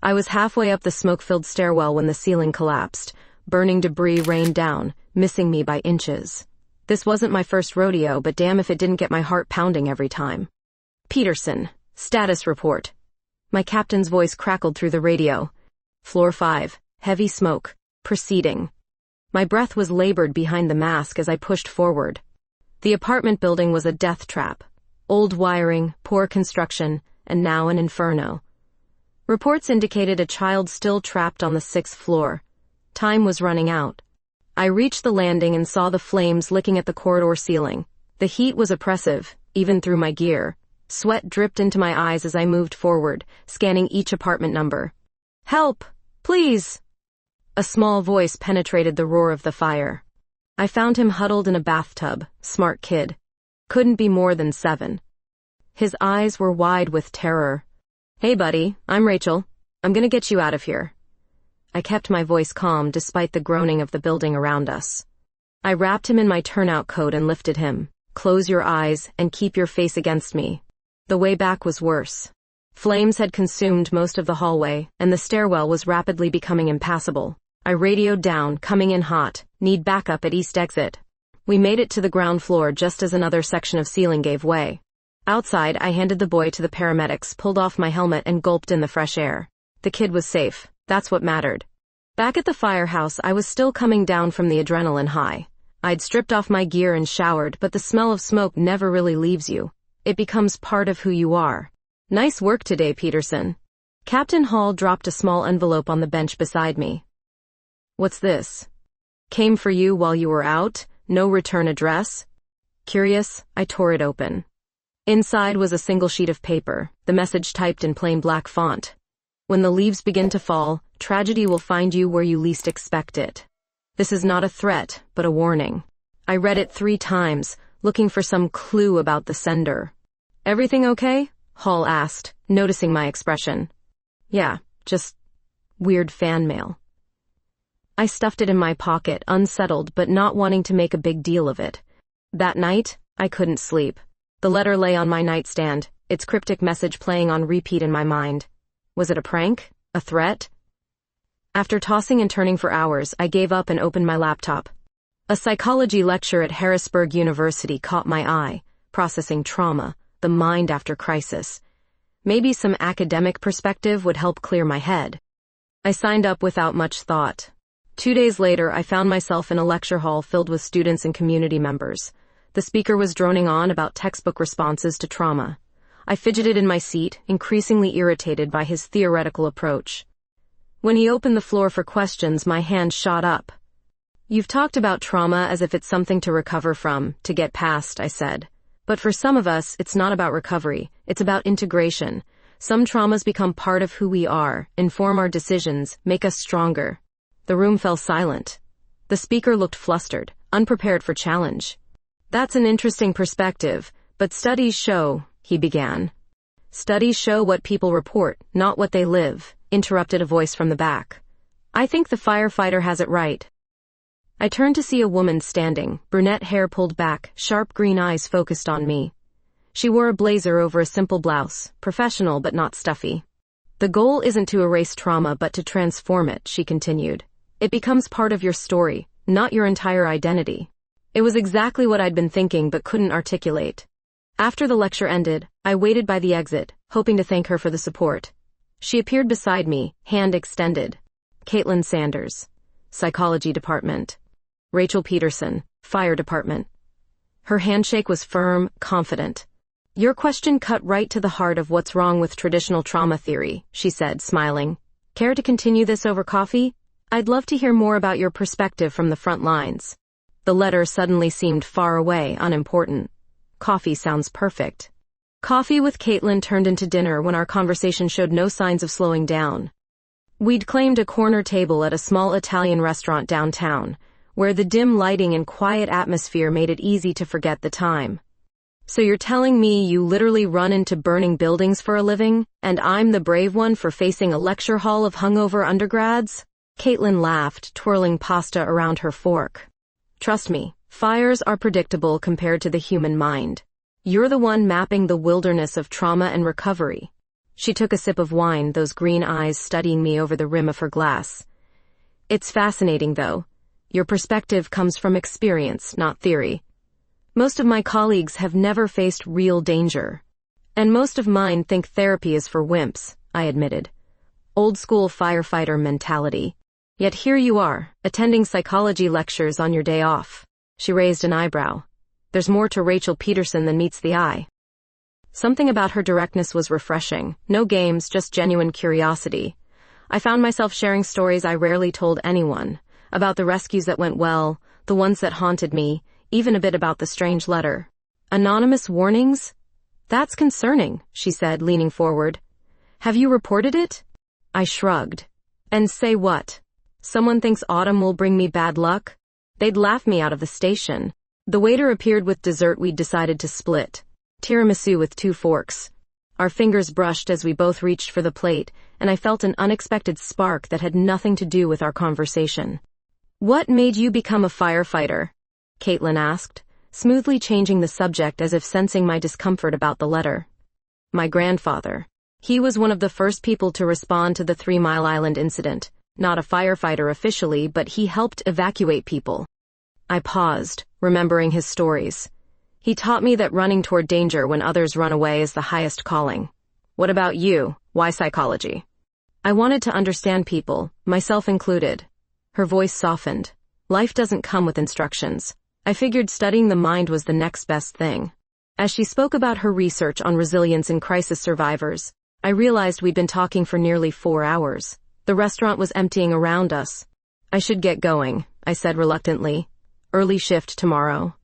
I was halfway up the smoke-filled stairwell when the ceiling collapsed. Burning debris rained down, missing me by inches. This wasn't my first rodeo, but damn if it didn't get my heart pounding every time. Peterson, status report. My captain's voice crackled through the radio. Floor 5, heavy smoke, proceeding. My breath was labored behind the mask as I pushed forward. The apartment building was a death trap. Old wiring, poor construction, and now an inferno. Reports indicated a child still trapped on the 6th floor. Time was running out. I reached the landing and saw the flames licking at the corridor ceiling. The heat was oppressive, even through my gear. Sweat dripped into my eyes as I moved forward, scanning each apartment number. Help! Please! A small voice penetrated the roar of the fire. I found him huddled in a bathtub, smart kid. Couldn't be more than 7. His eyes were wide with terror. Hey buddy, I'm Rachel. I'm gonna get you out of here. I kept my voice calm despite the groaning of the building around us. I wrapped him in my turnout coat and lifted him. Close your eyes and keep your face against me. The way back was worse. Flames had consumed most of the hallway, and the stairwell was rapidly becoming impassable. I radioed down, coming in hot, need backup at East Exit. We made it to the ground floor just as another section of ceiling gave way. Outside, I handed the boy to the paramedics, pulled off my helmet, and gulped in the fresh air. The kid was safe. That's what mattered. Back at the firehouse, I was still coming down from the adrenaline high. I'd stripped off my gear and showered, but the smell of smoke never really leaves you. It becomes part of who you are. Nice work today, Peterson. Captain Hall dropped a small envelope on the bench beside me. What's this? Came for you while you were out? No return address? Curious, I tore it open. Inside was a single sheet of paper, the message typed in plain black font. When the leaves begin to fall, tragedy will find you where you least expect it. This is not a threat, but a warning. I read it 3 times, looking for some clue about the sender. Everything okay? Hall asked, noticing my expression. Yeah, just weird fan mail. I stuffed it in my pocket, unsettled but not wanting to make a big deal of it. That night, I couldn't sleep. The letter lay on my nightstand, its cryptic message playing on repeat in my mind. Was it a prank? A threat? After tossing and turning for hours, I gave up and opened my laptop. A psychology lecture at Harrisburg University caught my eye, processing trauma, the mind after crisis. Maybe some academic perspective would help clear my head. I signed up without much thought. 2 days later, I found myself in a lecture hall filled with students and community members. The speaker was droning on about textbook responses to trauma. I fidgeted in my seat, increasingly irritated by his theoretical approach. When he opened the floor for questions, my hand shot up. You've talked about trauma as if it's something to recover from, to get past, I said. But for some of us, it's not about recovery, it's about integration. Some traumas become part of who we are, inform our decisions, make us stronger. The room fell silent. The speaker looked flustered, unprepared for challenge. That's an interesting perspective, but studies show, he began. Studies show what people report, not what they live, interrupted a voice from the back. I think the firefighter has it right. I turned to see a woman standing, brunette hair pulled back, sharp green eyes focused on me. She wore a blazer over a simple blouse, professional but not stuffy. The goal isn't to erase trauma but to transform it, she continued. It becomes part of your story, not your entire identity. It was exactly what I'd been thinking but couldn't articulate. After the lecture ended, I waited by the exit, hoping to thank her for the support. She appeared beside me, hand extended. Caitlin Sanders, Psychology Department. Rachel Peterson, Fire Department. Her handshake was firm, confident. Your question cut right to the heart of what's wrong with traditional trauma theory, she said, smiling. Care to continue this over coffee? I'd love to hear more about your perspective from the front lines. The letter suddenly seemed far away, unimportant. Coffee sounds perfect. Coffee with Caitlin turned into dinner when our conversation showed no signs of slowing down. We'd claimed a corner table at a small Italian restaurant downtown, where the dim lighting and quiet atmosphere made it easy to forget the time. So you're telling me you literally run into burning buildings for a living, and I'm the brave one for facing a lecture hall of hungover undergrads? Caitlin laughed, twirling pasta around her fork. Trust me, fires are predictable compared to the human mind. You're the one mapping the wilderness of trauma and recovery. She took a sip of wine, those green eyes studying me over the rim of her glass. It's fascinating, though. Your perspective comes from experience, not theory. Most of my colleagues have never faced real danger. And most of mine think therapy is for wimps, I admitted. Old school firefighter mentality. Yet here you are, attending psychology lectures on your day off. She raised an eyebrow. There's more to Rachel Peterson than meets the eye. Something about her directness was refreshing. No games, just genuine curiosity. I found myself sharing stories I rarely told anyone. About the rescues that went well, the ones that haunted me, even a bit about the strange letter. Anonymous warnings? That's concerning, she said, leaning forward. Have you reported it? I shrugged. And say what? Someone thinks autumn will bring me bad luck? They'd laugh me out of the station. The waiter appeared with dessert we'd decided to split. Tiramisu with 2 forks. Our fingers brushed as we both reached for the plate, and I felt an unexpected spark that had nothing to do with our conversation. What made you become a firefighter? Caitlin asked, smoothly changing the subject as if sensing my discomfort about the letter. My grandfather. He was one of the first people to respond to the 3 Mile Island incident. Not a firefighter officially, but he helped evacuate people. I paused, remembering his stories. He taught me that running toward danger when others run away is the highest calling. What about you? Why psychology? I wanted to understand people, myself included. Her voice softened. Life doesn't come with instructions. I figured studying the mind was the next best thing. As she spoke about her research on resilience in crisis survivors, I realized we'd been talking for nearly 4 hours. The restaurant was emptying around us. I should get going, I said reluctantly. Early shift tomorrow.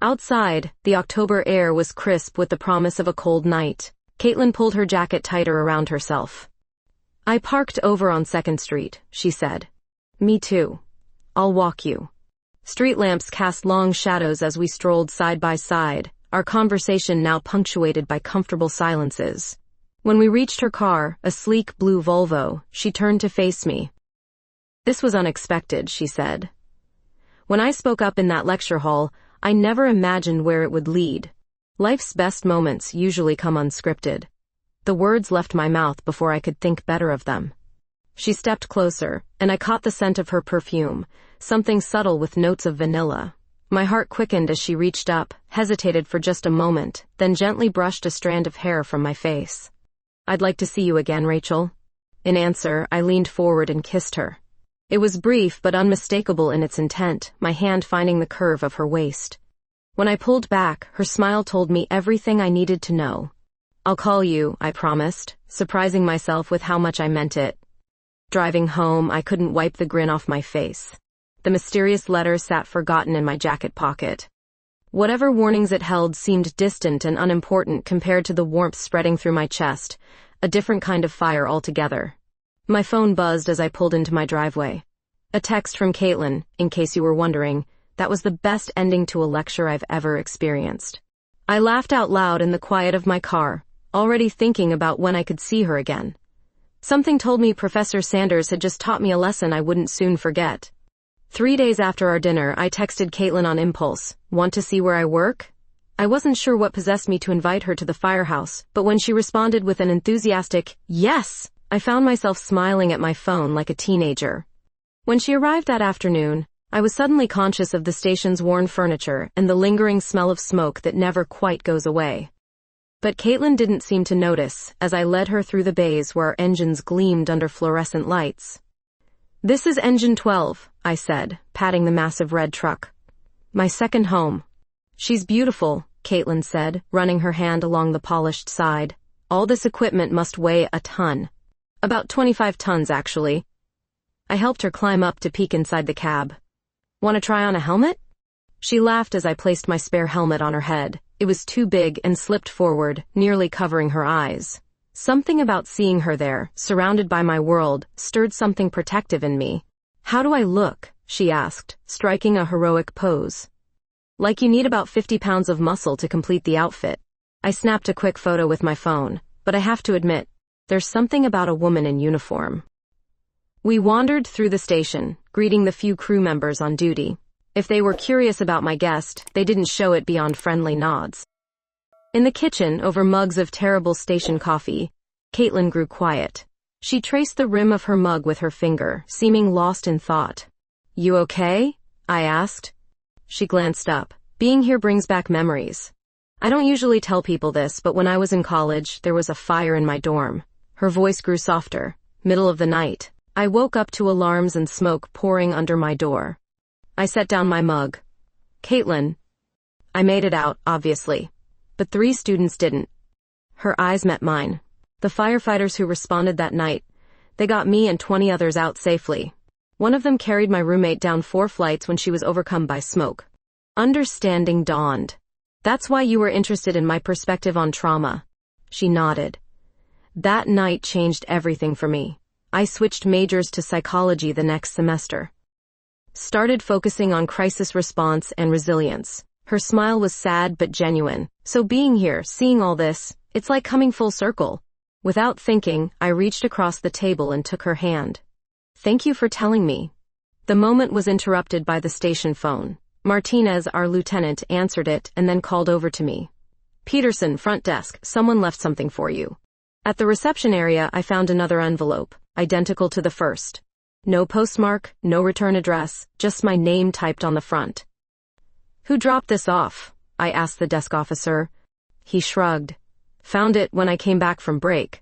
Outside, the October air was crisp with the promise of a cold night. Caitlin pulled her jacket tighter around herself. I parked over on 2nd Street, she said. Me too. I'll walk you. Street lamps cast long shadows as we strolled side by side, our conversation now punctuated by comfortable silences. When we reached her car, a sleek blue Volvo, she turned to face me. This was unexpected, she said. When I spoke up in that lecture hall, I never imagined where it would lead. Life's best moments usually come unscripted. The words left my mouth before I could think better of them. She stepped closer, and I caught the scent of her perfume, something subtle with notes of vanilla. My heart quickened as she reached up, hesitated for just a moment, then gently brushed a strand of hair from my face. I'd like to see you again, Rachel. In answer, I leaned forward and kissed her. It was brief but unmistakable in its intent, my hand finding the curve of her waist. When I pulled back, her smile told me everything I needed to know. I'll call you, I promised, surprising myself with how much I meant it. Driving home, I couldn't wipe the grin off my face. The mysterious letter sat forgotten in my jacket pocket. Whatever warnings it held seemed distant and unimportant compared to the warmth spreading through my chest, a different kind of fire altogether. My phone buzzed as I pulled into my driveway. A text from Caitlin, in case you were wondering. That was the best ending to a lecture I've ever experienced. I laughed out loud in the quiet of my car, already thinking about when I could see her again. Something told me Professor Sanders had just taught me a lesson I wouldn't soon forget. 3 days after our dinner, I texted Caitlin on impulse. Want to see where I work? I wasn't sure what possessed me to invite her to the Firehouse, but when she responded with an enthusiastic, yes, I found myself smiling at my phone like a teenager. When she arrived that afternoon, I was suddenly conscious of the station's worn furniture and the lingering smell of smoke that never quite goes away. But Caitlin didn't seem to notice as I led her through the bays where our engines gleamed under fluorescent lights. This is Engine 12, I said, patting the massive red truck. My second home. She's beautiful, Caitlin said, running her hand along the polished side. All this equipment must weigh a ton. About 25 tons, actually. I helped her climb up to peek inside the cab. Want to try on a helmet? She laughed as I placed my spare helmet on her head. It was too big and slipped forward, nearly covering her eyes. Something about seeing her there, surrounded by my world, stirred something protective in me. How do I look? She asked, striking a heroic pose. Like you need about 50 pounds of muscle to complete the outfit. I snapped a quick photo with my phone, but I have to admit, there's something about a woman in uniform. We wandered through the station, greeting the few crew members on duty. If they were curious about my guest, they didn't show it beyond friendly nods. In the kitchen, over mugs of terrible station coffee, Caitlin grew quiet. She traced the rim of her mug with her finger, seeming lost in thought. "You okay?" I asked. She glanced up. "Being here brings back memories. I don't usually tell people this, but when I was in college, there was a fire in my dorm." Her voice grew softer. "Middle of the night. I woke up to alarms and smoke pouring under my door." I set down my mug. "Caitlin." I made it out, obviously. But 3 students didn't. Her eyes met mine. The firefighters who responded that night. They got me and 20 others out safely. One of them carried my roommate down 4 flights when she was overcome by smoke. Understanding dawned. "That's why you were interested in my perspective on trauma." She nodded. "That night changed everything for me. I switched majors to psychology the next semester. Started focusing on crisis response and resilience." Her smile was sad but genuine. "So being here, seeing all this, it's like coming full circle." Without thinking, I reached across the table and took her hand. "Thank you for telling me." The moment was interrupted by the station phone. Martinez, our lieutenant, answered it and then called over to me. "Peterson, front desk, someone left something for you." At the reception area, I found another envelope, identical to the first. No postmark, no return address, just my name typed on the front. "Who dropped this off?" I asked the desk officer. He shrugged. "Found it when I came back from break."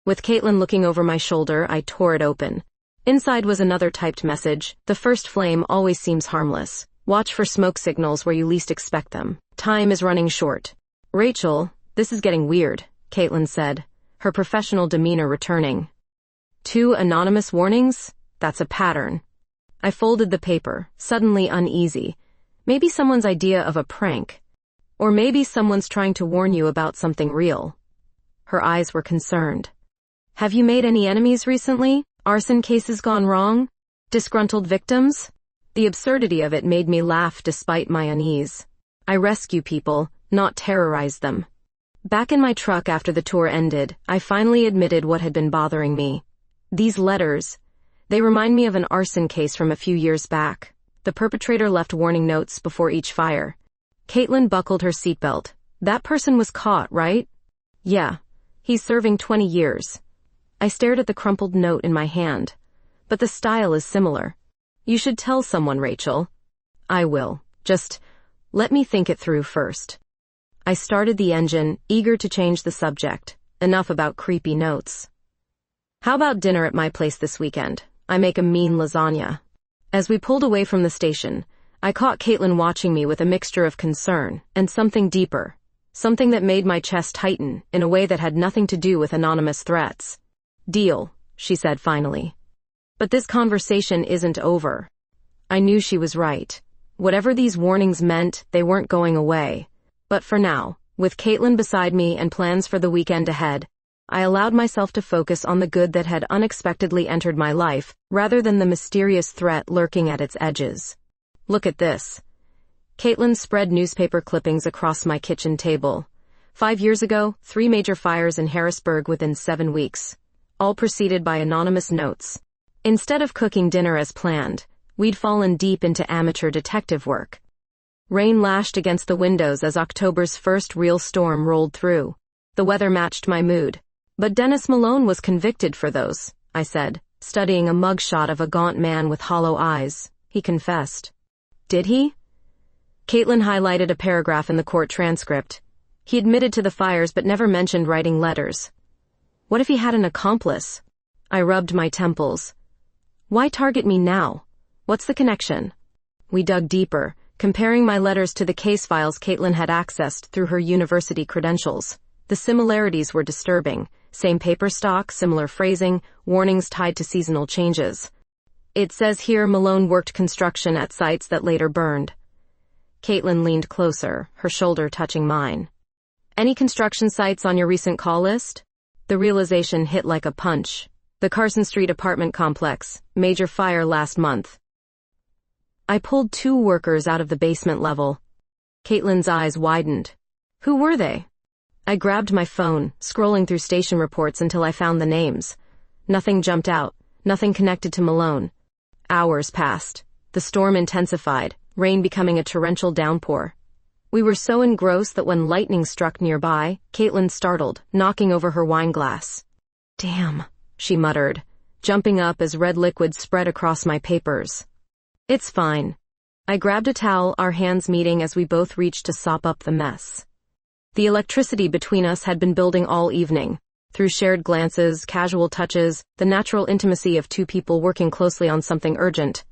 With Caitlin looking over my shoulder, I tore it open. Inside was another typed message. "The first flame always seems harmless. Watch for smoke signals where you least expect them. Time is running short." "Rachel, this is getting weird," Caitlin said, her professional demeanor returning. 2 anonymous warnings? That's a pattern. I folded the paper, suddenly uneasy. Maybe someone's idea of a prank. Or maybe someone's trying to warn you about something real. Her eyes were concerned. "Have you made any enemies recently? Arson cases gone wrong? Disgruntled victims?" The absurdity of it made me laugh despite my unease. I rescue people, not terrorize them. Back in my truck after the tour ended, I finally admitted what had been bothering me. These letters, they remind me of an arson case from a few years back. The perpetrator left warning notes before each fire. Caitlin buckled her seatbelt. "That person was caught, right?" "Yeah. He's serving 20 years. I stared at the crumpled note in my hand. "But the style is similar. You should tell someone, Rachel." "I will. Just let me think it through first." I started the engine, eager to change the subject. Enough about creepy notes. "How about dinner at my place this weekend? I make a mean lasagna." As we pulled away from the station, I caught Caitlin watching me with a mixture of concern and something deeper. Something that made my chest tighten in a way that had nothing to do with anonymous threats. "Deal," she said finally. But this conversation isn't over. I knew she was right. Whatever these warnings meant, they weren't going away. But for now, with Caitlin beside me and plans for the weekend ahead, I allowed myself to focus on the good that had unexpectedly entered my life, rather than the mysterious threat lurking at its edges. "Look at this." Caitlin spread newspaper clippings across my kitchen table. 5 years ago, 3 major fires in Harrisburg within 7 weeks, all preceded by anonymous notes. Instead of cooking dinner as planned, we'd fallen deep into amateur detective work. Rain lashed against the windows as October's first real storm rolled through. The weather matched my mood. "But Dennis Malone was convicted for those," I said, studying a mugshot of a gaunt man with hollow eyes. "He confessed." "Did he?" Caitlin highlighted a paragraph in the court transcript. "He admitted to the fires but never mentioned writing letters." What if he had an accomplice? I rubbed my temples. Why target me now? What's the connection? We dug deeper, comparing my letters to the case files Caitlin had accessed through her university credentials. The similarities were disturbing. Same paper stock, similar phrasing, warnings tied to seasonal changes. "It says here Malone worked construction at sites that later burned." Caitlin leaned closer, her shoulder touching mine. "Any construction sites on your recent call list?" The realization hit like a punch. The Carson Street apartment complex, major fire last month. I pulled 2 workers out of the basement level. Caitlin's eyes widened. "Who were they?" I grabbed my phone, scrolling through station reports until I found the names. Nothing jumped out, nothing connected to Malone. Hours passed. The storm intensified, rain becoming a torrential downpour. We were so engrossed that when lightning struck nearby, Caitlin startled, knocking over her wine glass. Damn, she muttered, jumping up as red liquid spread across my papers. It's fine. I grabbed a towel, our hands meeting as we both reached to sop up the mess. The electricity between us had been building all evening, through shared glances, casual touches, the natural intimacy of two people working closely on something urgent.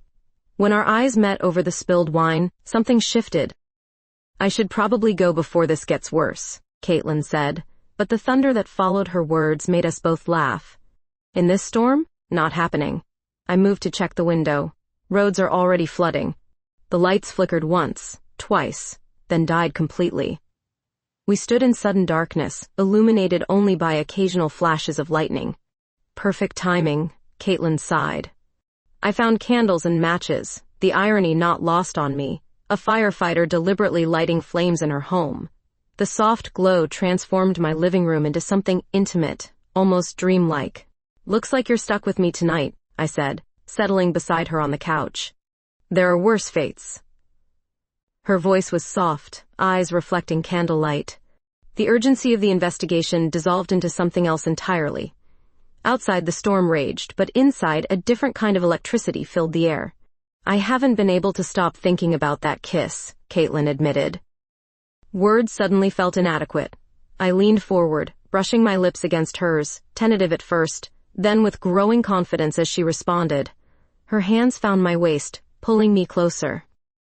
When our eyes met over the spilled wine, something shifted. I should probably go before this gets worse, Caitlin said, but the thunder that followed her words made us both laugh. In this storm? Not happening. I moved to check the window. Roads are already flooding. The lights flickered once, twice, then died completely. We stood in sudden darkness, illuminated only by occasional flashes of lightning. Perfect timing, Caitlin sighed. I found candles and matches, the irony not lost on me, a firefighter deliberately lighting flames in her home. The soft glow transformed my living room into something intimate, almost dreamlike. Looks like you're stuck with me tonight, I said, settling beside her on the couch. There are worse fates. Her voice was soft, eyes reflecting candlelight. The urgency of the investigation dissolved into something else entirely. Outside the storm raged, but inside a different kind of electricity filled the air. I haven't been able to stop thinking about that kiss, Caitlin admitted. Words suddenly felt inadequate. I leaned forward, brushing my lips against hers, tentative at first, then with growing confidence as she responded. Her hands found my waist, pulling me closer.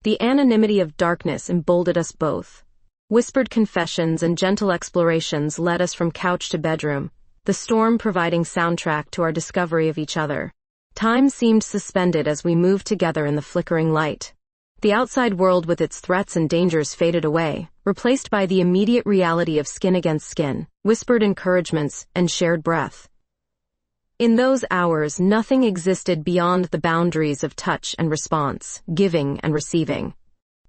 The anonymity of darkness emboldened us both. Whispered confessions and gentle explorations led us from couch to bedroom, the storm providing soundtrack to our discovery of each other. Time seemed suspended as we moved together in the flickering light. The outside world with its threats and dangers faded away, replaced by the immediate reality of skin against skin, whispered encouragements, and shared breath. In those hours, nothing existed beyond the boundaries of touch and response, giving and receiving.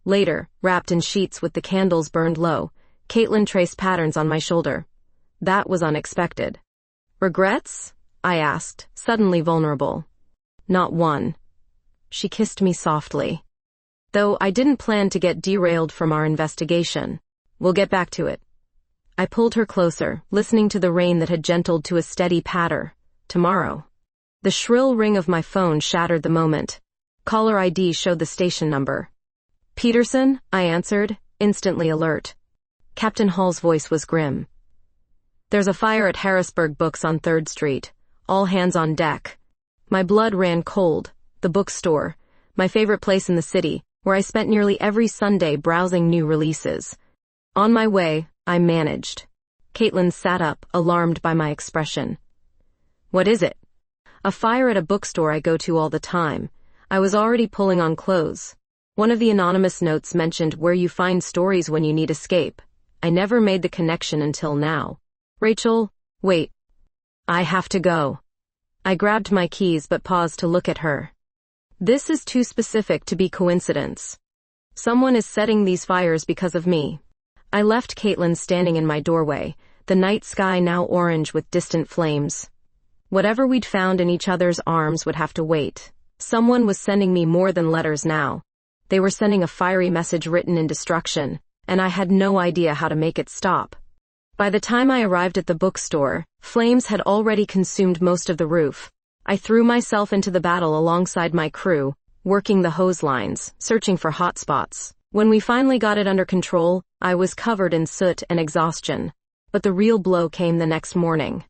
Later, wrapped in sheets with the candles burned low, Caitlin traced patterns on my shoulder. That was unexpected. Regrets? I asked, suddenly vulnerable. Not one. She kissed me softly. Though I didn't plan to get derailed from our investigation. We'll get back to it. I pulled her closer, listening to the rain that had gentled to a steady patter. Tomorrow. The shrill ring of my phone shattered the moment. Caller ID showed the station number. Peterson, I answered, instantly alert. Captain Hall's voice was grim. There's a fire at Harrisburg Books on 3rd Street. All hands on deck. My blood ran cold. The bookstore, my favorite place in the city, where I spent nearly every Sunday browsing new releases. On my way, I managed. Caitlin sat up, alarmed by my expression. What is it? A fire at a bookstore I go to all the time. I was already pulling on clothes. One of the anonymous notes mentioned where you find stories when you need escape. I never made the connection until now. Rachel, wait. I have to go. I grabbed my keys but paused to look at her. This is too specific to be coincidence. Someone is setting these fires because of me. I left Caitlin standing in my doorway, the night sky now orange with distant flames. Whatever we'd found in each other's arms would have to wait. Someone was sending me more than letters now. They were sending a fiery message written in destruction, and I had no idea how to make it stop. By the time I arrived at the bookstore, flames had already consumed most of the roof. I threw myself into the battle alongside my crew, working the hose lines, searching for hot spots. When we finally got it under control, I was covered in soot and exhaustion. But the real blow came the next morning.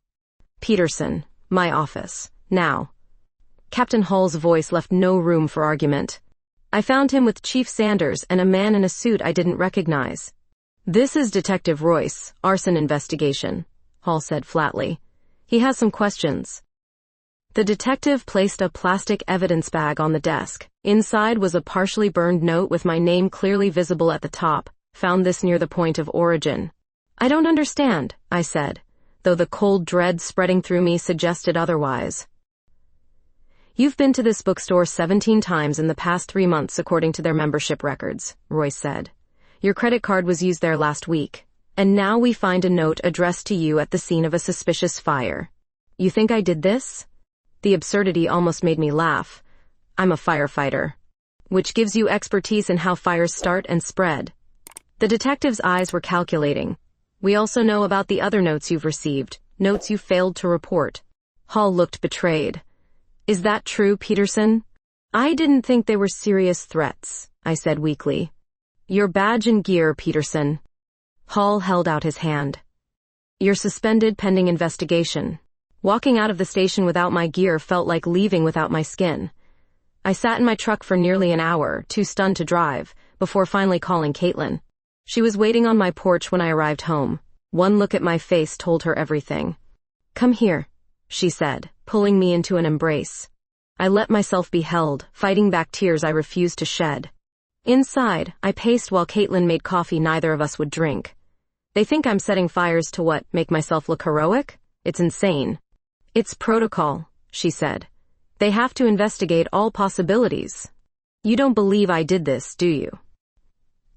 Peterson, my office, now. Captain Hall's voice left no room for argument. I found him with Chief Sanders and a man in a suit I didn't recognize. This is Detective Royce, arson investigation, Hall said flatly. He has some questions. The detective placed a plastic evidence bag on the desk. Inside was a partially burned note with my name clearly visible at the top. Found this near the point of origin. I don't understand, I said, though the cold dread spreading through me suggested otherwise. You've been to this bookstore 17 times in the past 3 months according to their membership records, Royce said. Your credit card was used there last week, and now we find a note addressed to you at the scene of a suspicious fire. You think I did this? The absurdity almost made me laugh. I'm a firefighter, which gives you expertise in how fires start and spread. The detective's eyes were calculating. We also know about the other notes you've received, notes you failed to report. Hall looked betrayed. Is that true, Peterson? I didn't think they were serious threats, I said weakly. Your badge and gear, Peterson. Hall held out his hand. You're suspended pending investigation. Walking out of the station without my gear felt like leaving without my skin. I sat in my truck for nearly an hour, too stunned to drive, before finally calling Caitlin. She was waiting on my porch when I arrived home. One look at my face told her everything. Come here, she said, pulling me into an embrace. I let myself be held, fighting back tears I refused to shed. Inside, I paced while Caitlin made coffee neither of us would drink. They think I'm setting fires to what, make myself look heroic? It's insane. It's protocol, she said. They have to investigate all possibilities. You don't believe I did this, do you?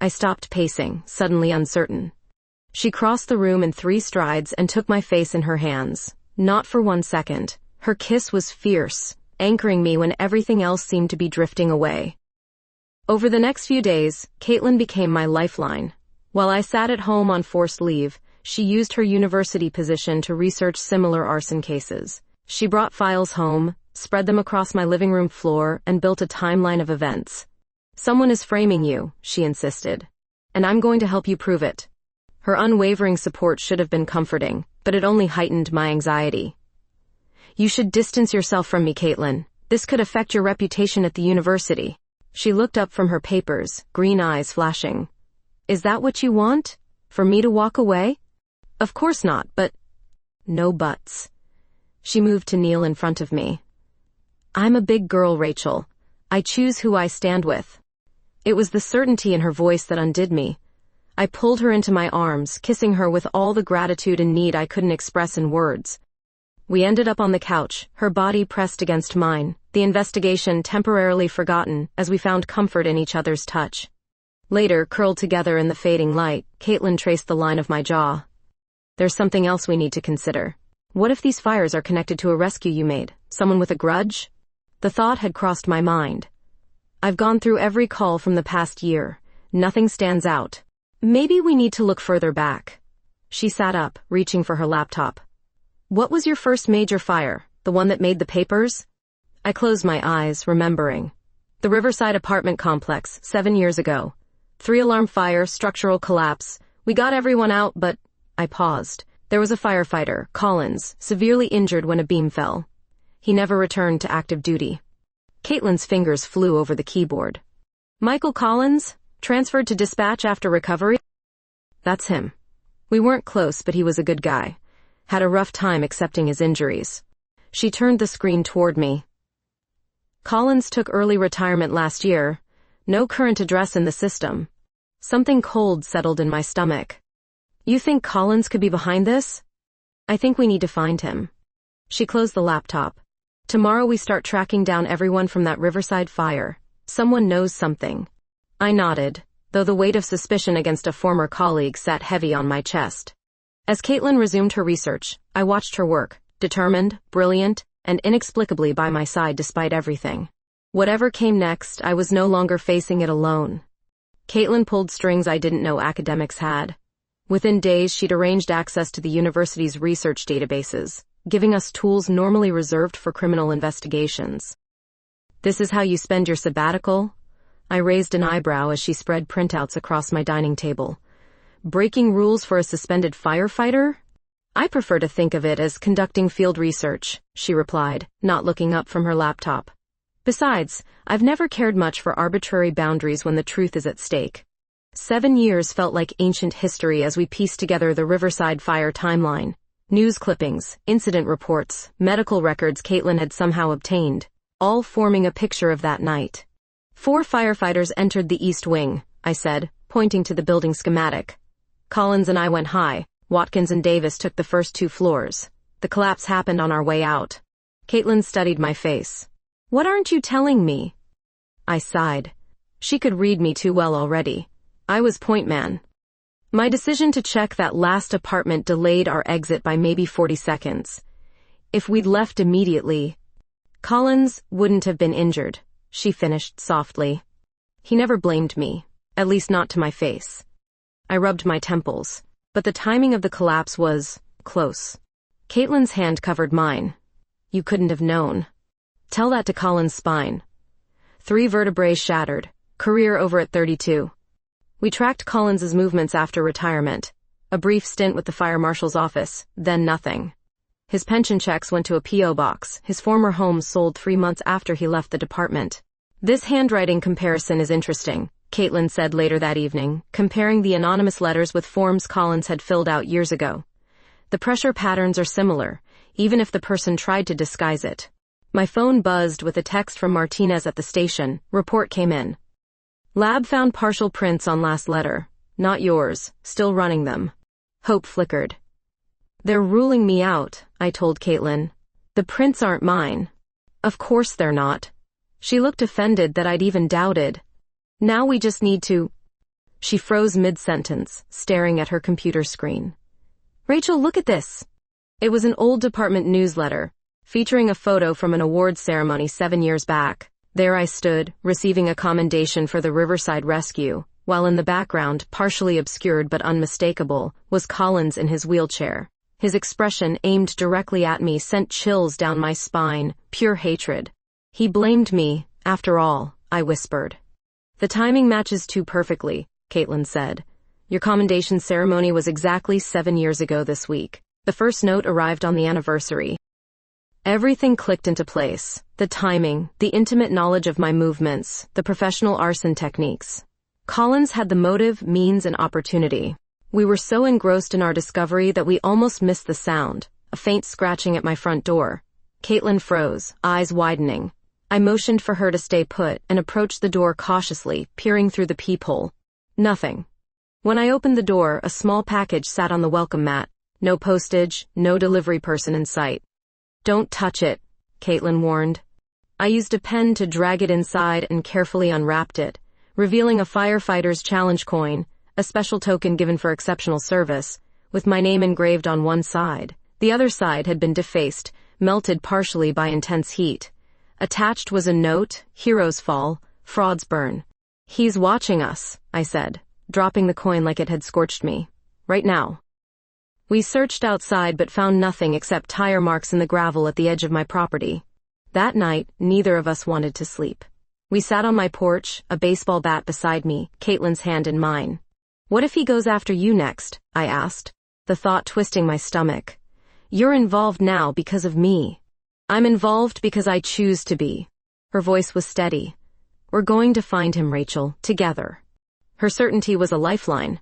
I stopped pacing, suddenly uncertain. She crossed the room in 3 strides and took my face in her hands. Not for 1 second. Her kiss was fierce, anchoring me when everything else seemed to be drifting away. Over the next few days, Caitlin became my lifeline. While I sat at home on forced leave, she used her university position to research similar arson cases. She brought files home, spread them across my living room floor, and built a timeline of events. Someone is framing you, she insisted. And I'm going to help you prove it. Her unwavering support should have been comforting, but it only heightened my anxiety. You should distance yourself from me, Caitlin. This could affect your reputation at the university. She looked up from her papers, green eyes flashing. Is that what you want? For me to walk away? Of course not, but... No buts. She moved to kneel in front of me. I'm a big girl, Rachel. I choose who I stand with. It was the certainty in her voice that undid me. I pulled her into my arms, kissing her with all the gratitude and need I couldn't express in words. We ended up on the couch, her body pressed against mine, the investigation temporarily forgotten as we found comfort in each other's touch. Later, curled together in the fading light, Caitlin traced the line of my jaw. There's something else we need to consider. What if these fires are connected to a rescue you made? Someone with a grudge? The thought had crossed my mind. I've gone through every call from the past year. Nothing stands out. Maybe we need to look further back. She sat up, reaching for her laptop. What was your first major fire? The one that made the papers? I closed my eyes, remembering. The Riverside apartment complex, 7 years ago. 3-alarm fire, structural collapse. We got everyone out, but... I paused. There was a firefighter, Collins, severely injured when a beam fell. He never returned to active duty. Caitlin's fingers flew over the keyboard. Michael Collins? Transferred to dispatch after recovery? That's him. We weren't close, but he was a good guy. Had a rough time accepting his injuries. She turned the screen toward me. Collins took early retirement last year. No current address in the system. Something cold settled in my stomach. You think Collins could be behind this? I think we need to find him. She closed the laptop. Tomorrow we start tracking down everyone from that Riverside fire. Someone knows something. I nodded, though the weight of suspicion against a former colleague sat heavy on my chest. As Caitlin resumed her research, I watched her work, determined, brilliant, and inexplicably by my side despite everything. Whatever came next, I was no longer facing it alone. Caitlin pulled strings I didn't know academics had. Within days, she'd arranged access to the university's research databases, giving us tools normally reserved for criminal investigations. This is how you spend your sabbatical? I raised an eyebrow as she spread printouts across my dining table. Breaking rules for a suspended firefighter? I prefer to think of it as conducting field research, she replied, not looking up from her laptop. Besides, I've never cared much for arbitrary boundaries when the truth is at stake. 7 years felt like ancient history as we pieced together the Riverside fire timeline. News clippings, incident reports, medical records Caitlin had somehow obtained, all forming a picture of that night. 4 firefighters entered the East Wing, I said, pointing to the building schematic. Collins and I went high. Watkins and Davis took the first 2 floors. The collapse happened on our way out. Caitlin studied my face. What aren't you telling me? I sighed. She could read me too well already. I was point man. My decision to check that last apartment delayed our exit by maybe 40 seconds. If we'd left immediately, Collins wouldn't have been injured, she finished softly. He never blamed me, at least not to my face. I rubbed my temples, but the timing of the collapse was close. Caitlin's hand covered mine. You couldn't have known. Tell that to Colin's spine. 3 vertebrae shattered. Career over at 32. We tracked Collins's movements after retirement. A brief stint with the fire marshal's office, then nothing. His pension checks went to a P.O. box. His former home sold 3 months after he left the department. This handwriting comparison is interesting, Caitlin said later that evening, comparing the anonymous letters with forms Collins had filled out years ago. The pressure patterns are similar, even if the person tried to disguise it. My phone buzzed with a text from Martinez at the station. Report came in. Lab found partial prints on last letter. Not yours. Still running them. Hope flickered. They're ruling me out, I told Caitlin. The prints aren't mine. Of course they're not. She looked offended that I'd even doubted. Now we just need to... She froze mid-sentence, staring at her computer screen. Rachel, look at this. It was an old department newsletter, featuring a photo from an awards ceremony 7 years back. There I stood, receiving a commendation for the Riverside rescue, while in the background, partially obscured but unmistakable, was Collins in his wheelchair. His expression, aimed directly at me, sent chills down my spine, pure hatred. He blamed me, after all, I whispered. The timing matches too perfectly, Caitlin said. Your commendation ceremony was exactly 7 years ago this week. The first note arrived on the anniversary. Everything clicked into place. The timing, the intimate knowledge of my movements, the professional arson techniques. Collins had the motive, means, and opportunity. We were so engrossed in our discovery that we almost missed the sound, a faint scratching at my front door. Caitlin froze, eyes widening. I motioned for her to stay put and approached the door cautiously, peering through the peephole. Nothing. When I opened the door, a small package sat on the welcome mat. No postage, no delivery person in sight. Don't touch it, Caitlin warned. I used a pen to drag it inside and carefully unwrapped it, revealing a firefighter's challenge coin, a special token given for exceptional service, with my name engraved on one side. The other side had been defaced, melted partially by intense heat. Attached was a note, heroes fall, frauds burn. He's watching us, I said, dropping the coin like it had scorched me. Right now. We searched outside but found nothing except tire marks in the gravel at the edge of my property. That night, neither of us wanted to sleep. We sat on my porch, a baseball bat beside me, Caitlin's hand in mine. What if he goes after you next? I asked, the thought twisting my stomach. You're involved now because of me. I'm involved because I choose to be. Her voice was steady. We're going to find him, Rachel, together. Her certainty was a lifeline.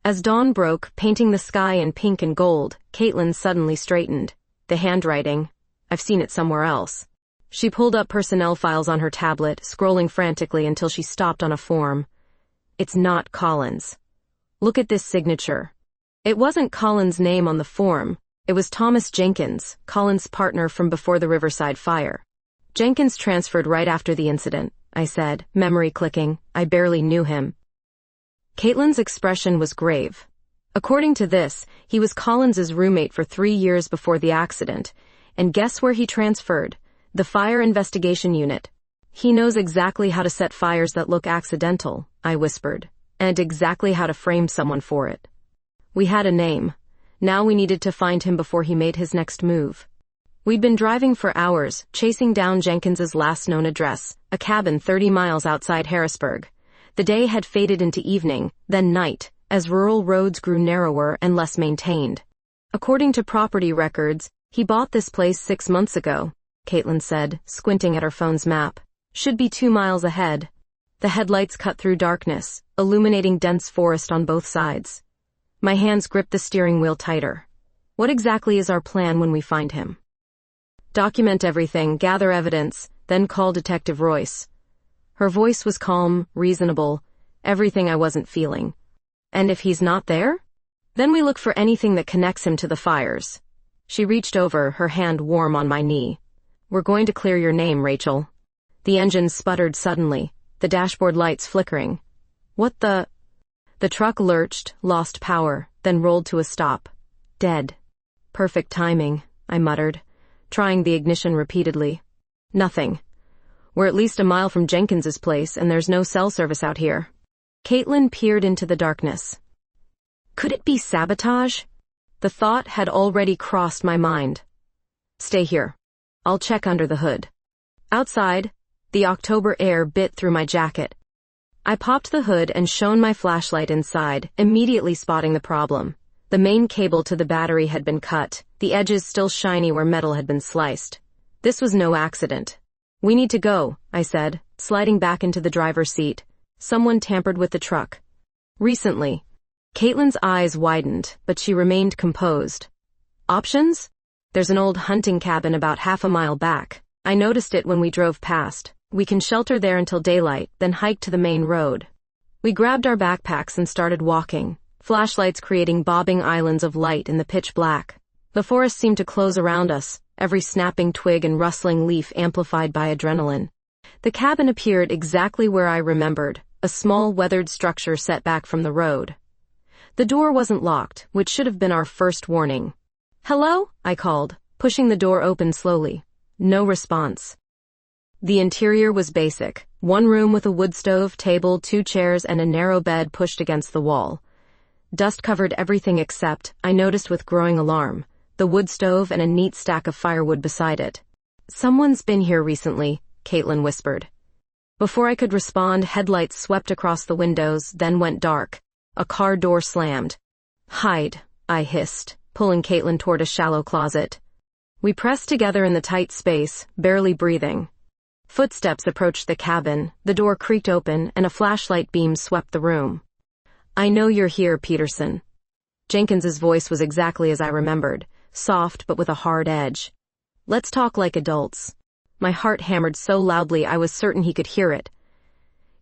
As dawn broke, painting the sky in pink and gold, Caitlin suddenly straightened. The handwriting. I've seen it somewhere else. She pulled up personnel files on her tablet, scrolling frantically until she stopped on a form. It's not Collins. Look at this signature. It wasn't Collins' name on the form. It was Thomas Jenkins, Collins' partner from before the Riverside fire. Jenkins transferred right after the incident, I said, memory clicking. I barely knew him. Caitlin's expression was grave. According to this, he was Collins's roommate for 3 years before the accident, and guess where he transferred? The Fire Investigation Unit. He knows exactly how to set fires that look accidental, I whispered, and exactly how to frame someone for it. We had a name. Now we needed to find him before he made his next move. We'd been driving for hours, chasing down Jenkins's last known address, a cabin 30 miles outside Harrisburg. The day had faded into evening, then night, as rural roads grew narrower and less maintained. According to property records, he bought this place 6 months ago, Caitlin said, squinting at her phone's map. Should be 2 miles ahead. The headlights cut through darkness, illuminating dense forest on both sides. My hands gripped the steering wheel tighter. What exactly is our plan when we find him? Document everything, gather evidence, then call Detective Royce. Her voice was calm, reasonable, everything I wasn't feeling. And if he's not there? Then we look for anything that connects him to the fires. She reached over, her hand warm on my knee. We're going to clear your name, Rachel. The engine sputtered suddenly, the dashboard lights flickering. What the... The truck lurched, lost power, then rolled to a stop. Dead. Perfect timing, I muttered, trying the ignition repeatedly. Nothing. We're at least a mile from Jenkins's place, and there's no cell service out here. Caitlin peered into the darkness. Could it be sabotage? The thought had already crossed my mind. Stay here. I'll check under the hood. Outside, the October air bit through my jacket. I popped the hood and shone my flashlight inside, immediately spotting the problem. The main cable to the battery had been cut, the edges still shiny where metal had been sliced. This was no accident. We need to go, I said, sliding back into the driver's seat. Someone tampered with the truck. Recently. Caitlin's eyes widened, but she remained composed. Options? There's an old hunting cabin about half a mile back. I noticed it when we drove past. We can shelter there until daylight, then hike to the main road. We grabbed our backpacks and started walking, flashlights creating bobbing islands of light in the pitch black. The forest seemed to close around us, every snapping twig and rustling leaf amplified by adrenaline. The cabin appeared exactly where I remembered, a small weathered structure set back from the road. The door wasn't locked, which should have been our first warning. "Hello?" I called, pushing the door open slowly. No response. The interior was basic. One room with a wood stove, table, 2 chairs, and a narrow bed pushed against the wall. Dust covered everything except, I noticed with growing alarm, the wood stove and a neat stack of firewood beside it. "Someone's been here recently," Caitlin whispered. Before I could respond, headlights swept across the windows, then went dark. A car door slammed. "Hide," I hissed, pulling Caitlin toward a shallow closet. We pressed together in the tight space, barely breathing. Footsteps approached the cabin, the door creaked open, and a flashlight beam swept the room. "I know you're here, Peterson." Jenkins's voice was exactly as I remembered, soft but with a hard edge. "Let's talk like adults." My heart hammered so loudly I was certain he could hear it.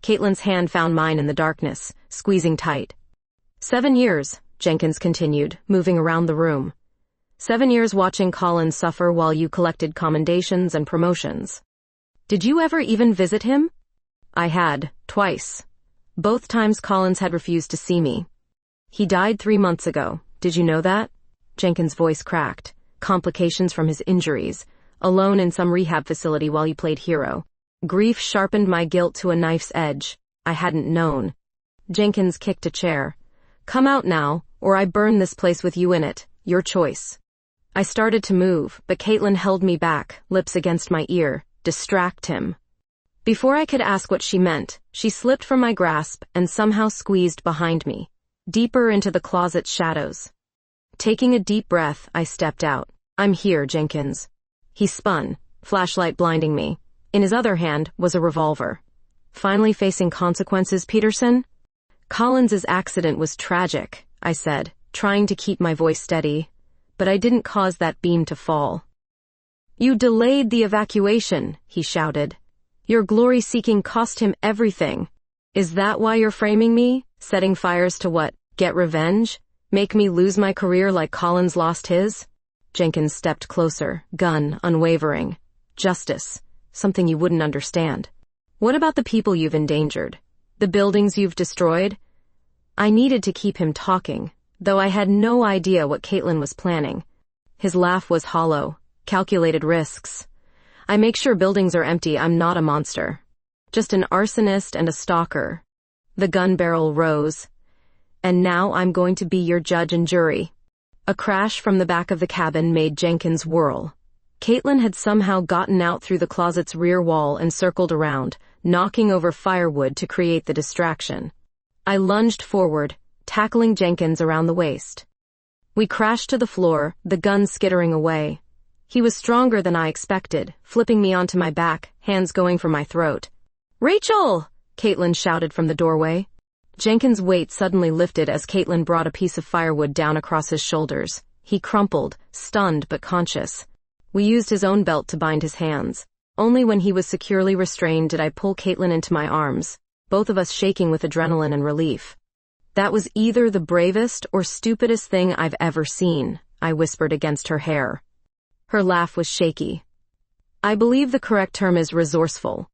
Caitlin's hand found mine in the darkness, squeezing tight. 7 years, Jenkins continued, moving around the room. 7 years watching Colin suffer while you collected commendations and promotions. Did you ever even visit him? I had, twice. Both times Collins had refused to see me. He died 3 months ago. Did you know that? Jenkins' voice cracked. Complications from his injuries. Alone in some rehab facility while he played hero. Grief sharpened my guilt to a knife's edge. I hadn't known. Jenkins kicked a chair. "Come out now, or I burn this place with you in it. Your choice." I started to move, but Caitlin held me back, lips against my ear. "Distract him." Before I could ask what she meant, she slipped from my grasp and somehow squeezed behind me, deeper into the closet's shadows. Taking a deep breath, I stepped out. "I'm here, Jenkins." He spun, flashlight blinding me. In his other hand was a revolver. "Finally facing consequences, Peterson?" "Collins's accident was tragic," I said, trying to keep my voice steady, "but I didn't cause that beam to fall." "You delayed the evacuation," he shouted. "Your glory-seeking cost him everything. Is that why you're framing me? Setting fires to what? Get revenge? Make me lose my career like Collins lost his?" Jenkins stepped closer, gun unwavering. "Justice. Something you wouldn't understand. What about the people you've endangered? The buildings you've destroyed?" I needed to keep him talking, though I had no idea what Caitlin was planning. His laugh was hollow. "Calculated risks. I make sure buildings are empty. I'm not a monster. Just an arsonist and a stalker." The gun barrel rose. "And now I'm going to be your judge and jury." A crash from the back of the cabin made Jenkins whirl. Caitlin had somehow gotten out through the closet's rear wall and circled around, knocking over firewood to create the distraction. I lunged forward, tackling Jenkins around the waist. We crashed to the floor, the gun skittering away. He was stronger than I expected, flipping me onto my back, hands going for my throat. "Rachel!" Caitlin shouted from the doorway. Jenkins' weight suddenly lifted as Caitlin brought a piece of firewood down across his shoulders. He crumpled, stunned but conscious. We used his own belt to bind his hands. Only when he was securely restrained did I pull Caitlin into my arms, both of us shaking with adrenaline and relief. "That was either the bravest or stupidest thing I've ever seen," I whispered against her hair. Her laugh was shaky. "I believe the correct term is resourceful."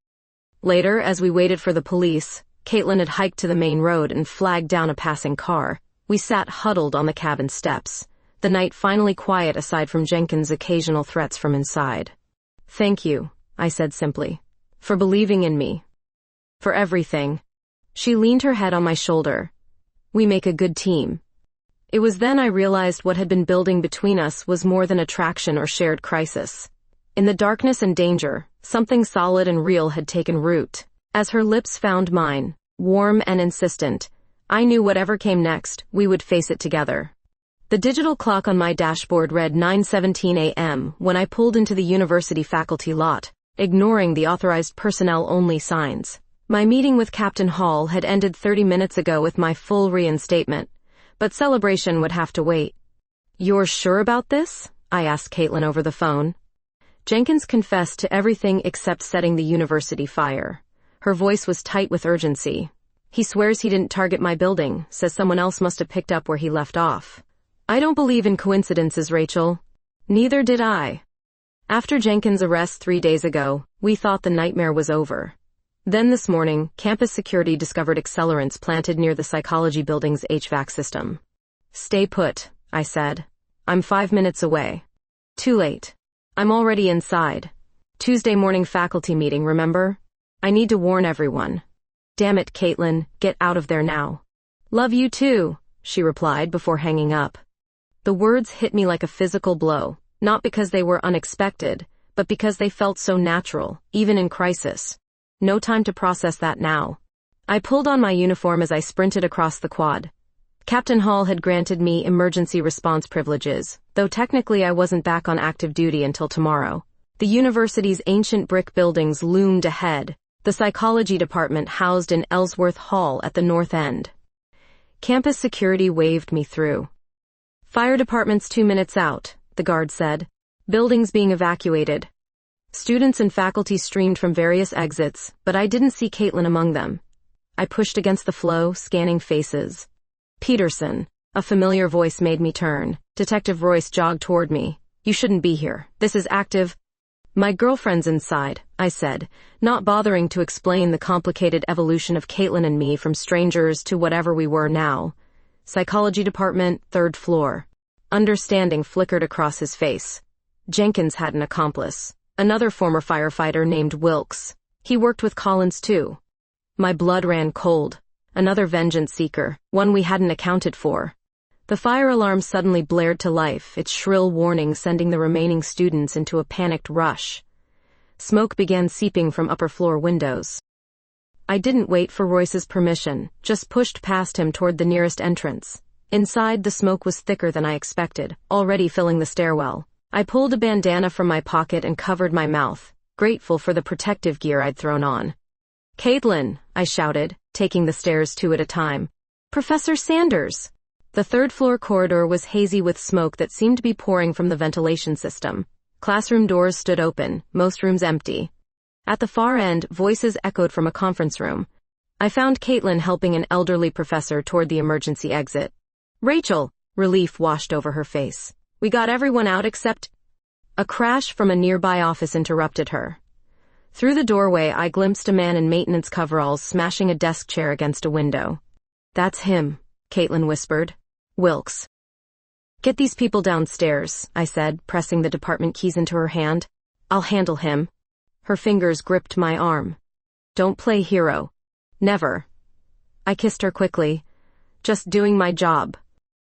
Later, as we waited for the police, Caitlin had hiked to the main road and flagged down a passing car. We sat huddled on the cabin steps, the night finally quiet aside from Jenkins' occasional threats from inside. "Thank you," I said simply, "for believing in me. For everything." She leaned her head on my shoulder. "We make a good team." It was then I realized what had been building between us was more than attraction or shared crisis. In the darkness and danger, something solid and real had taken root. As her lips found mine, warm and insistent, I knew whatever came next, we would face it together. The digital clock on my dashboard read 9:17 a.m. when I pulled into the university faculty lot, ignoring the authorized personnel-only signs. My meeting with Captain Hall had ended 30 minutes ago with my full reinstatement, but celebration would have to wait. "You're sure about this?" I asked Caitlin over the phone. Jenkins confessed to everything except setting the university fire. Her voice was tight with urgency. "He swears he didn't target my building, says someone else must have picked up where he left off." "I don't believe in coincidences, Rachel." "Neither did I." After Jenkins' arrest 3 days ago, we thought the nightmare was over. Then this morning, campus security discovered accelerants planted near the psychology building's HVAC system. "Stay put," I said. "I'm 5 minutes away." "Too late. I'm already inside. Tuesday morning faculty meeting, remember? I need to warn everyone." "Damn it, Caitlin, get out of there now." "Love you too," she replied before hanging up. The words hit me like a physical blow, not because they were unexpected, but because they felt so natural, even in crisis. No time to process that now. I pulled on my uniform as I sprinted across the quad. Captain Hall had granted me emergency response privileges, though technically I wasn't back on active duty until tomorrow. The university's ancient brick buildings loomed ahead, the psychology department housed in Ellsworth Hall at the north end. Campus security waved me through. "Fire department's 2 minutes out," the guard said. "Buildings being evacuated." Students and faculty streamed from various exits, but I didn't see Caitlin among them. I pushed against the flow, scanning faces. "Peterson," a familiar voice made me turn. Detective Royce jogged toward me. "You shouldn't be here. This is active." "My girlfriend's inside," I said, not bothering to explain the complicated evolution of Caitlin and me from strangers to whatever we were now. "Psychology department, 3rd floor." Understanding flickered across his face. Jenkins had an accomplice. Another former firefighter named Wilkes. He worked with Collins too. My blood ran cold. Another vengeance seeker, one we hadn't accounted for. The fire alarm suddenly blared to life, its shrill warning sending the remaining students into a panicked rush. Smoke began seeping from upper floor windows. I didn't wait for Royce's permission, just pushed past him toward the nearest entrance. Inside, the smoke was thicker than I expected, already filling the stairwell. I pulled a bandana from my pocket and covered my mouth, grateful for the protective gear I'd thrown on. "Caitlin," I shouted, taking the stairs 2 at a time. "Professor Sanders." The 3rd floor corridor was hazy with smoke that seemed to be pouring from the ventilation system. Classroom doors stood open, most rooms empty. At the far end, voices echoed from a conference room. I found Caitlin helping an elderly professor toward the emergency exit. "Rachel," relief washed over her face. "We got everyone out except—" A crash from a nearby office interrupted her. Through the doorway, I glimpsed a man in maintenance coveralls smashing a desk chair against a window. "That's him," Caitlin whispered. "Wilkes." "Get these people downstairs," I said, pressing the department keys into her hand. "I'll handle him." Her fingers gripped my arm. "Don't play hero." "Never." I kissed her quickly. "Just doing my job."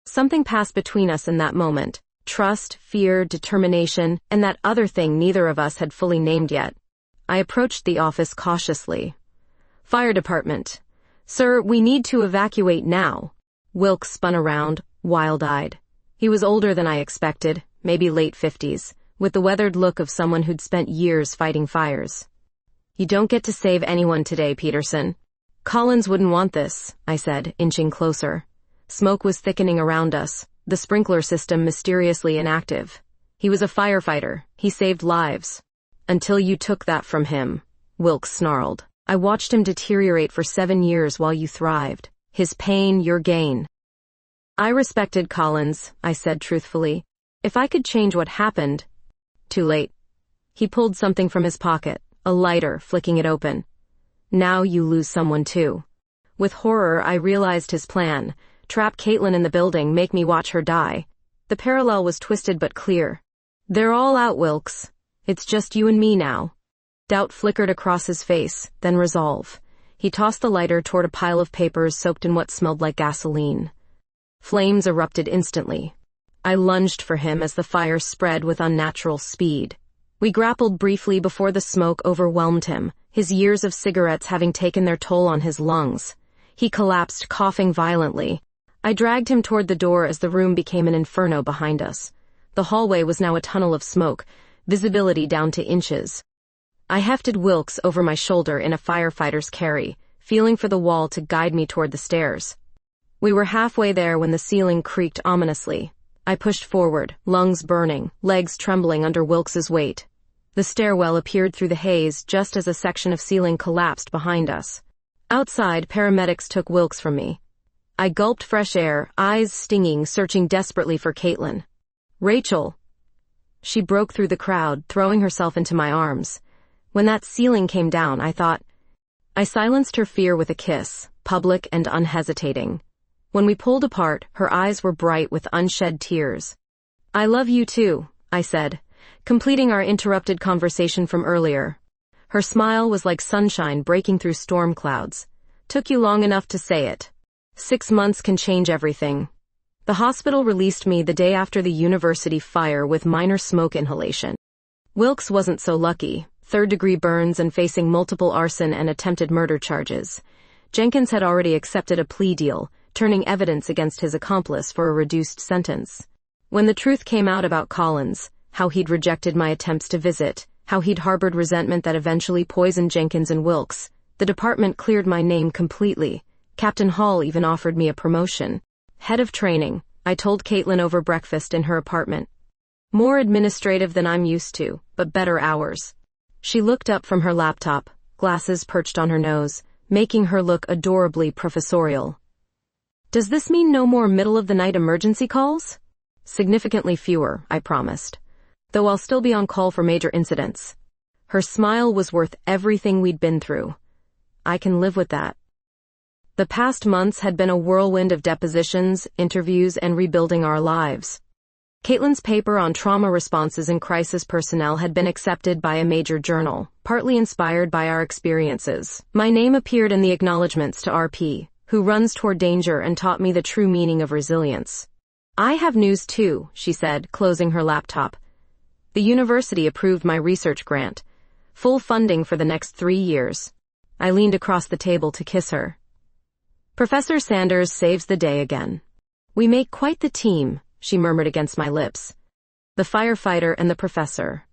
Something passed between us in that moment. Trust, fear, determination, and that other thing neither of us had fully named yet. I approached the office cautiously. "Fire department. Sir, we need to evacuate now." Wilkes spun around, wild-eyed. He was older than I expected, maybe late 50s, with the weathered look of someone who'd spent years fighting fires. "You don't get to save anyone today, Peterson." "Collins wouldn't want this," I said, inching closer. Smoke was thickening around us, the sprinkler system mysteriously inactive. "He was a firefighter. He saved lives." "Until you took that from him," Wilkes snarled. "I watched him deteriorate for 7 years while you thrived. His pain, your gain." "I respected Collins," I said truthfully. "If I could change what happened—" Too late. He pulled something from his pocket, a lighter, flicking it open. "Now you lose someone too." With horror, I realized his plan. Trap Caitlin in the building, make me watch her die. The parallel was twisted but clear. "They're all out, Wilkes. It's just you and me now." Doubt flickered across his face, then resolve. He tossed the lighter toward a pile of papers soaked in what smelled like gasoline. Flames erupted instantly. I lunged for him as the fire spread with unnatural speed. We grappled briefly before the smoke overwhelmed him, his years of cigarettes having taken their toll on his lungs. He collapsed, coughing violently. I dragged him toward the door as the room became an inferno behind us. The hallway was now a tunnel of smoke, visibility down to inches. I hefted Wilkes over my shoulder in a firefighter's carry, feeling for the wall to guide me toward the stairs. We were halfway there when the ceiling creaked ominously. I pushed forward, lungs burning, legs trembling under Wilkes's weight. The stairwell appeared through the haze just as a section of ceiling collapsed behind us. Outside, paramedics took Wilkes from me. I gulped fresh air, eyes stinging, searching desperately for Caitlin. "Rachel!" She broke through the crowd, throwing herself into my arms. When that ceiling came down, I silenced her fear with a kiss, public and unhesitating. When we pulled apart, her eyes were bright with unshed tears. "I love you too," I said, completing our interrupted conversation from earlier. Her smile was like sunshine breaking through storm clouds. "Took you long enough to say it. 6 months can change everything." The hospital released me the day after the university fire with minor smoke inhalation. Wilkes wasn't so lucky, 3rd-degree burns and facing multiple arson and attempted murder charges. Jenkins had already accepted a plea deal, turning evidence against his accomplice for a reduced sentence. When the truth came out about Collins, how he'd rejected my attempts to visit, how he'd harbored resentment that eventually poisoned Jenkins and Wilkes, the department cleared my name completely. Captain Hall even offered me a promotion. Head of training, I told Caitlin over breakfast in her apartment. More administrative than I'm used to, but better hours. She looked up from her laptop, glasses perched on her nose, making her look adorably professorial. "Does this mean no more middle-of-the-night emergency calls?" "Significantly fewer," I promised. "Though I'll still be on call for major incidents." Her smile was worth everything we'd been through. "I can live with that." The past months had been a whirlwind of depositions, interviews, and rebuilding our lives. Caitlin's paper on trauma responses in crisis personnel had been accepted by a major journal, partly inspired by our experiences. My name appeared in the acknowledgments to RP, who runs toward danger and taught me the true meaning of resilience. "I have news too," she said, closing her laptop. "The university approved my research grant. Full funding for the next 3 years." I leaned across the table to kiss her. "Professor Sanders saves the day again. We make quite the team," she murmured against my lips. "The firefighter and the professor."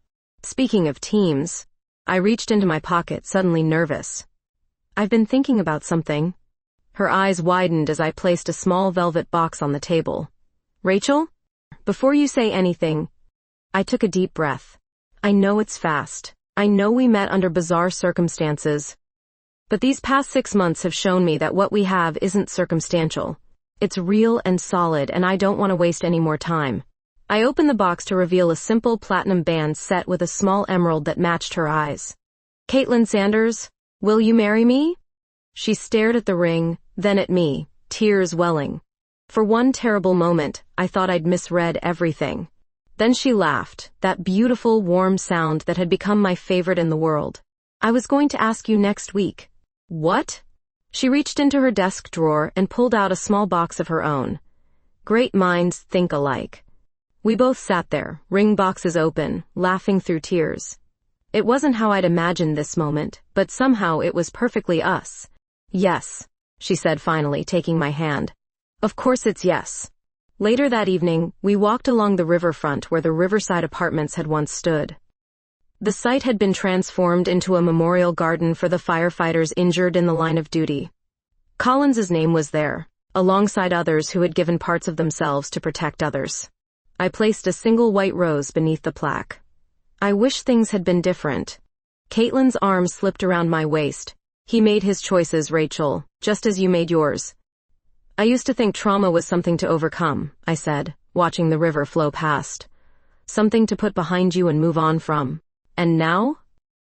Speaking of teams, I reached into my pocket, suddenly nervous. "I've been thinking about something." Her eyes widened as I placed a small velvet box on the table. "Rachel? Before you say anything," I took a deep breath. "I know it's fast. I know we met under bizarre circumstances. But these past 6 months have shown me that what we have isn't circumstantial. It's real and solid, and I don't want to waste any more time." I opened the box to reveal a simple platinum band set with a small emerald that matched her eyes. "Caitlin Sanders, will you marry me?" She stared at the ring, then at me, tears welling. For one terrible moment, I thought I'd misread everything. Then she laughed, that beautiful, warm sound that had become my favorite in the world. "I was going to ask you next week." "What?" She reached into her desk drawer and pulled out a small box of her own. Great minds think alike. We both sat there, ring boxes open, laughing through tears. It wasn't how I'd imagined this moment, but somehow it was perfectly us. "Yes," she said finally, taking my hand. "Of course it's yes." Later that evening, we walked along the riverfront where the Riverside Apartments had once stood. The site had been transformed into a memorial garden for the firefighters injured in the line of duty. Collins's name was there, alongside others who had given parts of themselves to protect others. I placed a single white rose beneath the plaque. "I wish things had been different." Caitlin's arm slipped around my waist. "He made his choices, Rachel, just as you made yours." "I used to think trauma was something to overcome," I said, watching the river flow past. "Something to put behind you and move on from. And now?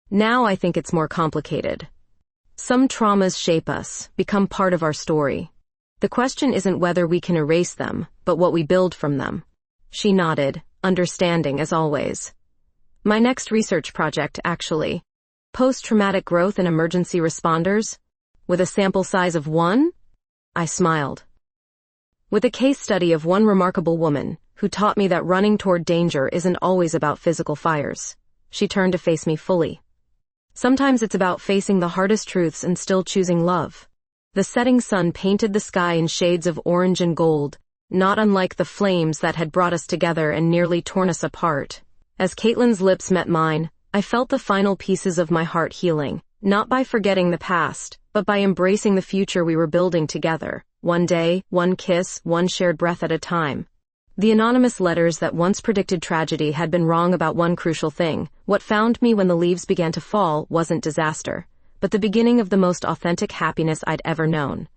Now I think it's more complicated. Some traumas shape us, become part of our story. The question isn't whether we can erase them, but what we build from them." She nodded, understanding as always. "My next research project, actually. Post-traumatic growth in emergency responders? With a sample size of 1? I smiled. "With a case study of one remarkable woman, who taught me that running toward danger isn't always about physical fires. She turned to face me fully. Sometimes it's about facing the hardest truths and still choosing love. The setting sun painted the sky in shades of orange and gold, not unlike the flames that had brought us together and nearly torn us apart. As Caitlin's lips met mine, I felt the final pieces of my heart healing, not by forgetting the past, but by embracing the future we were building together, one day, one kiss, one shared breath at a time. The anonymous letters that once predicted tragedy had been wrong about one crucial thing. What found me when the leaves began to fall wasn't disaster, but the beginning of the most authentic happiness I'd ever known.